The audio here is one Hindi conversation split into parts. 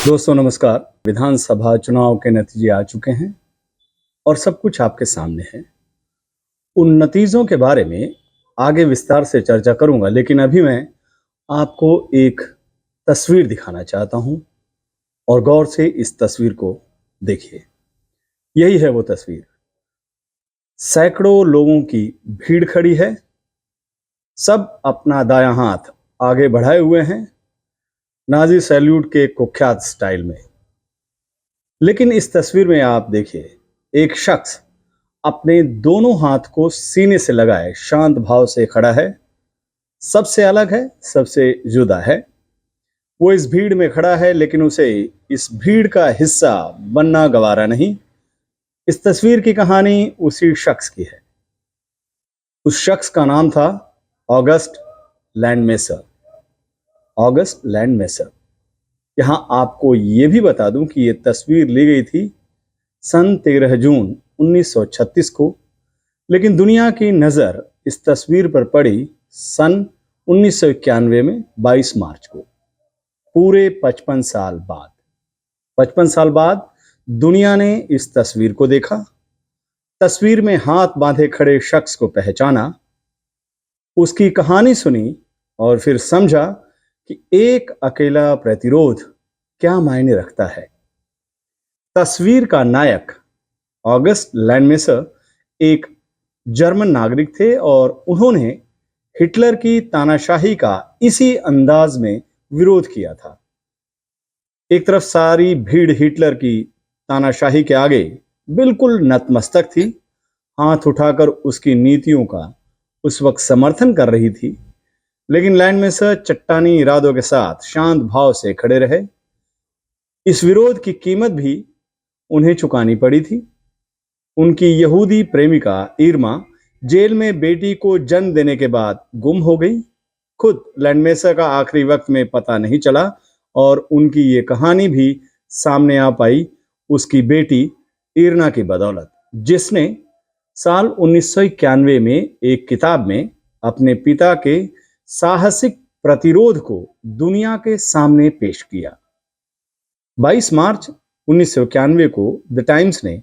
दोस्तों नमस्कार। विधानसभा चुनाव के नतीजे आ चुके हैं और सब कुछ आपके सामने है। उन नतीजों के बारे में आगे विस्तार से चर्चा करूंगा, लेकिन अभी मैं आपको एक तस्वीर दिखाना चाहता हूं और गौर से इस तस्वीर को देखिए। यही है वो तस्वीर। सैकड़ों लोगों की भीड़ खड़ी है, सब अपना दायां हाथ आगे बढ़ाए हुए हैं, नाजी सैल्यूट के कुख्यात स्टाइल में। लेकिन इस तस्वीर में आप देखिए, एक शख्स अपने दोनों हाथ को सीने से लगाए शांत भाव से खड़ा है। सबसे अलग है, सबसे जुदा है। वो इस भीड़ में खड़ा है, लेकिन उसे इस भीड़ का हिस्सा बनना गवारा नहीं। इस तस्वीर की कहानी उसी शख्स की है। उस शख्स का नाम था ऑगस्ट लैंडमेसर। ऑगस्ट लैंडमेसर। यहां आपको यह भी बता दूं कि यह तस्वीर ली गई थी सन 13 जून 1936 को, लेकिन दुनिया की नजर इस तस्वीर पर पड़ी सन 1991 में 22 मार्च को। पूरे 55 साल बाद 55 साल बाद दुनिया ने इस तस्वीर को देखा। तस्वीर में हाथ बांधे खड़े शख्स को पहचाना, उसकी कहानी सुनी और फिर समझा कि एक अकेला प्रतिरोध क्या मायने रखता है। तस्वीर का नायक ऑगस्ट लैंडमेसर एक जर्मन नागरिक थे और उन्होंने हिटलर की तानाशाही का इसी अंदाज में विरोध किया था। एक तरफ सारी भीड़ हिटलर की तानाशाही के आगे बिल्कुल नतमस्तक थी, हाथ उठाकर उसकी नीतियों का उस वक्त समर्थन कर रही थी, लेकिन लैंडमेसर चट्टानी इरादों के साथ शांत भाव से खड़े रहे। इस विरोध की कीमत भी उन्हें चुकानी पड़ी थी। उनकी यहूदी प्रेमिका इरमा जेल में बेटी को जन्म देने के बाद गुम हो गई। खुद लैंडमेसर का आखिरी वक्त में पता नहीं चला और उनकी ये कहानी भी सामने आ पाई उसकी बेटी इरना की बदौलत, जिसने साल 1991 में एक किताब में अपने पिता के साहसिक प्रतिरोध को दुनिया के सामने पेश किया। 22 मार्च 1991 को द टाइम्स ने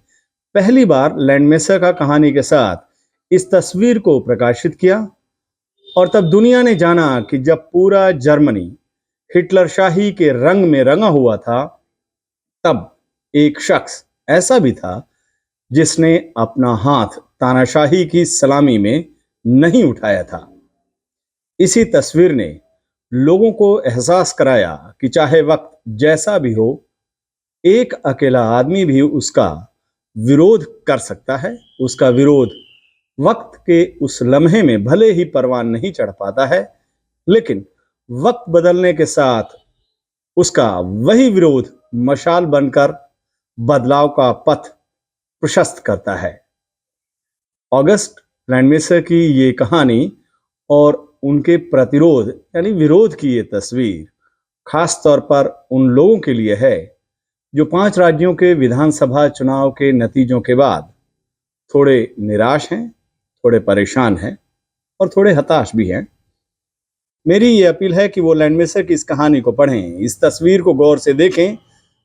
पहली बार लैंडमेसर का कहानी के साथ इस तस्वीर को प्रकाशित किया और तब दुनिया ने जाना कि जब पूरा जर्मनी हिटलर शाही के रंग में रंगा हुआ था, तब एक शख्स ऐसा भी था जिसने अपना हाथ तानाशाही की सलामी में नहीं उठाया था। इसी तस्वीर ने लोगों को एहसास कराया कि चाहे वक्त जैसा भी हो, एक अकेला आदमी भी उसका विरोध कर सकता है। उसका विरोध वक्त के उस लम्हे में भले ही परवान नहीं चढ़ पाता है, लेकिन वक्त बदलने के साथ उसका वही विरोध मशाल बनकर बदलाव का पथ प्रशस्त करता है। ऑगस्ट लैंडमेसर की ये कहानी और उनके प्रतिरोध यानी विरोध की ये तस्वीर खास तौर पर उन लोगों के लिए है जो 5 राज्यों के विधानसभा चुनाव के नतीजों के बाद थोड़े निराश हैं, थोड़े परेशान हैं और थोड़े हताश भी हैं। मेरी ये अपील है कि वो लैंडमेसर की इस कहानी को पढ़ें, इस तस्वीर को गौर से देखें,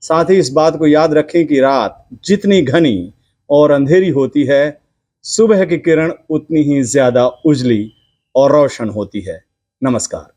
साथ ही इस बात को याद रखें कि रात जितनी घनी और अंधेरी होती है, सुबह की किरण उतनी ही ज्यादा उजली और रोशन होती है। नमस्कार।